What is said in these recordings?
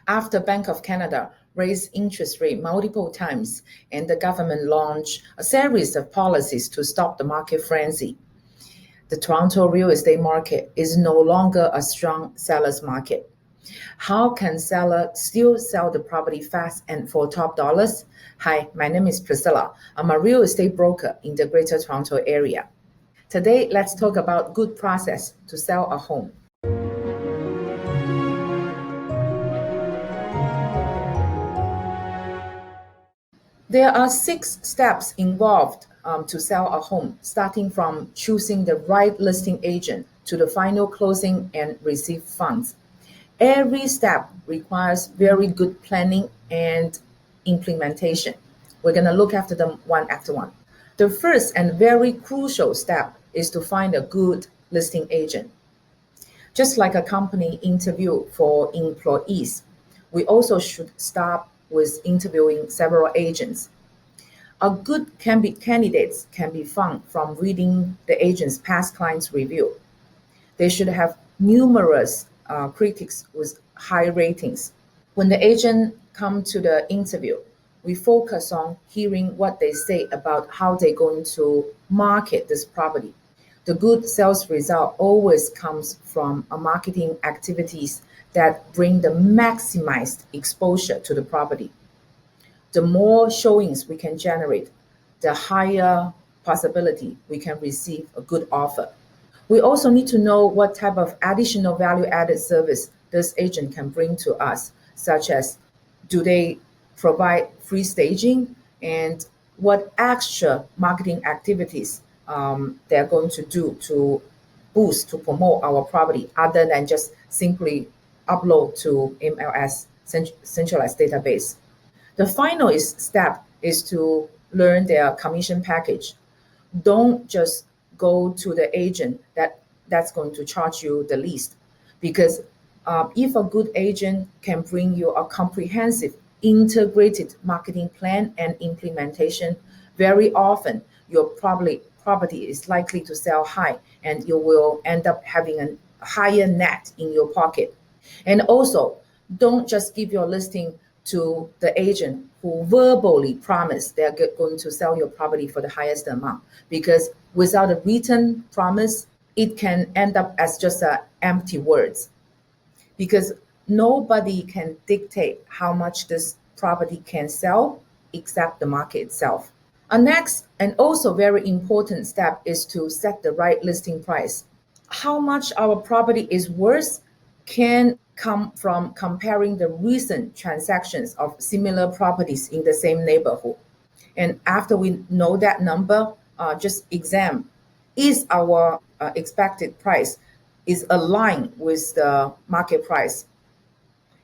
After Bank of Canada raised interest rate multiple times and the government launched a series of policies to stop the market frenzy, the Toronto real estate market is no longer a strong seller's market. How can seller still sell the property fast and for top dollars? Hi, my name is Priscilla. I'm a real estate broker in the Greater Toronto area. Today, let's talk about good process to sell a home. There are 6 steps involved to sell a home, starting from choosing the right listing agent to the final closing and receive funds. Every step requires very good planning and implementation. We're going to look after them one after one. The first and very crucial step is to find a good listing agent. Just like a company interview for employees, we also should start with interviewing several agents. A good candidates can be found from reading the agent's past clients' review. They should have numerous critics with high ratings. When the agent come to the interview, we focus on hearing what they say about how they're going to market this property. The good sales result always comes from marketing activities that bring the maximized exposure to the property. The more showings we can generate, the higher possibility we can receive a good offer. We also need to know what type of additional value-added service this agent can bring to us, such as do they provide free staging and what extra marketing activities they're going to do to boost, to promote our property other than just simply upload to MLS, centralized database. The final step is to learn their commission package. Don't just go to the agent that's going to charge you the least, because if a good agent can bring you a comprehensive integrated marketing plan and implementation, very often your property is likely to sell high and you will end up having a higher net in your pocket. And also, don't just give your listing to the agent who verbally promise they're going to sell your property for the highest amount, because without a written promise, it can end up as just empty words, because nobody can dictate how much this property can sell except the market itself. A next and also very important step is to set the right listing price. How much our property is worth can come from comparing the recent transactions of similar properties in the same neighborhood. And after we know that number, just examine, is our expected price is aligned with the market price?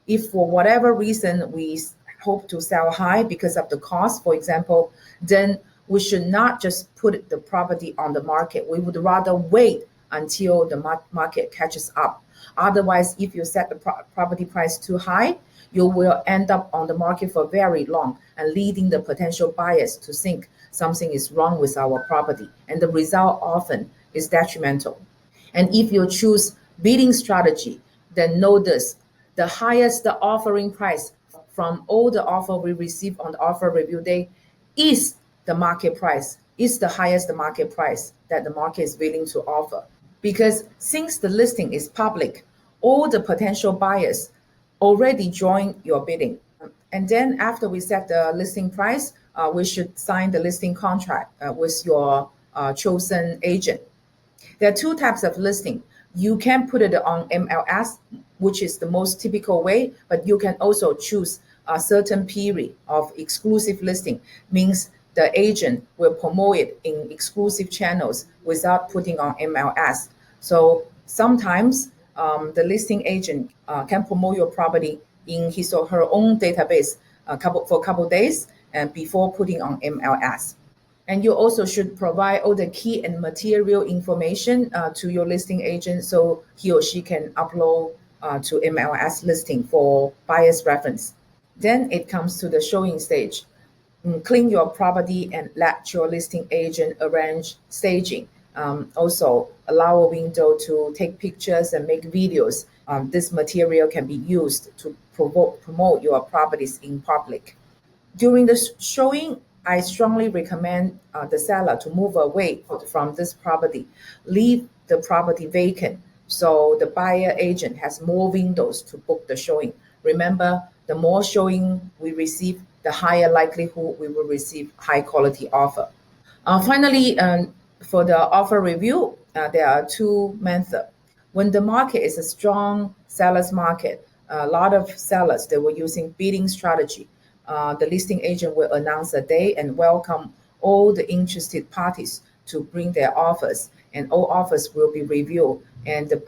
If for whatever reason we hope to sell high because of the cost, for example, then we should not just put the property on the market. We would rather wait until the market catches up. Otherwise, if you set the property price too high, you will end up on the market for very long and leading the potential buyers to think something is wrong with our property. And the result often is detrimental. And if you choose bidding strategy, then know this: the highest the offering price from all the offer we receive on the offer review day is the market price, is the highest market price that the market is willing to offer. Because since the listing is public, all the potential buyers already join your bidding. And then after we set the listing price, we should sign the listing contract with your chosen agent. There are 2 types of listing. You can put it on MLS, which is the most typical way, but you can also choose a certain period of exclusive listing, means the agent will promote it in exclusive channels without putting on MLS. So sometimes the listing agent can promote your property in his or her own database for a couple days and before putting on MLS. And you also should provide all the key and material information to your listing agent so he or she can upload to MLS listing for buyer's reference. Then it comes to the showing stage. Clean your property and let your listing agent arrange staging. Also allow a window to take pictures and make videos this material can be used to promote your properties in public. During the showing, I strongly recommend the seller to move away from this property, leave the property vacant so the buyer agent has more windows to book the showing. Remember, the more showing we receive, the higher likelihood we will receive high quality offer. Finally, for the offer review, there are two methods. When the market is a strong seller's market, a lot of sellers, they were using bidding strategy. The listing agent will announce a day and welcome all the interested parties to bring their offers, and all offers will be reviewed, and the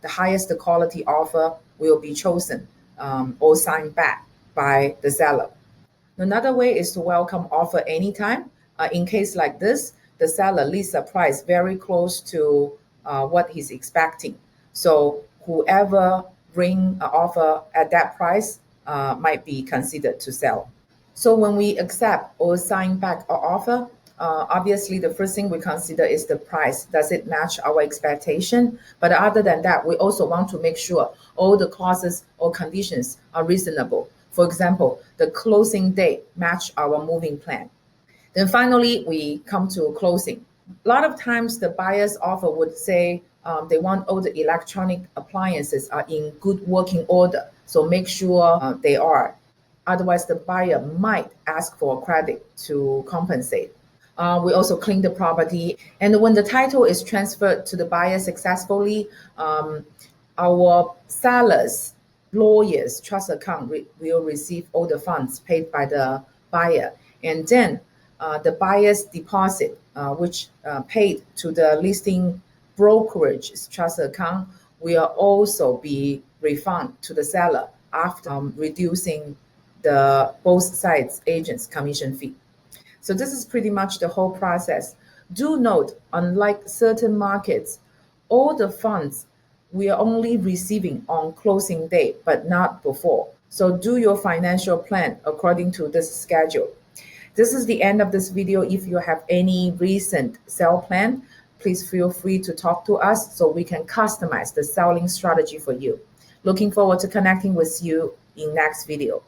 highest quality offer will be chosen or signed back by the seller. Another way is to welcome offer anytime. In case like this, the seller lists a price very close to what he's expecting. So whoever bring an offer at that price might be considered to sell. So when we accept or sign back an offer, obviously the first thing we consider is the price. Does it match our expectation? But other than that, we also want to make sure all the clauses or conditions are reasonable. For example, the closing date match our moving plan. Then finally, we come to closing. A lot of times the buyer's offer would say they want all the electronic appliances are in good working order. So make sure they are. Otherwise, the buyer might ask for credit to compensate. We also clean the property. And when the title is transferred to the buyer successfully, our sellers, lawyers, trust account will receive all the funds paid by the buyer. And then the buyer's deposit, which paid to the listing brokerage trust account, will also be refunded to the seller after reducing the both sides agents commission fee. So this is pretty much the whole process. Do note, unlike certain markets, all the funds we are only receiving on closing date, but not before. So do your financial plan according to this schedule. This is the end of this video. If you have any recent sale plan, please feel free to talk to us so we can customize the selling strategy for you. Looking forward to connecting with you in next video.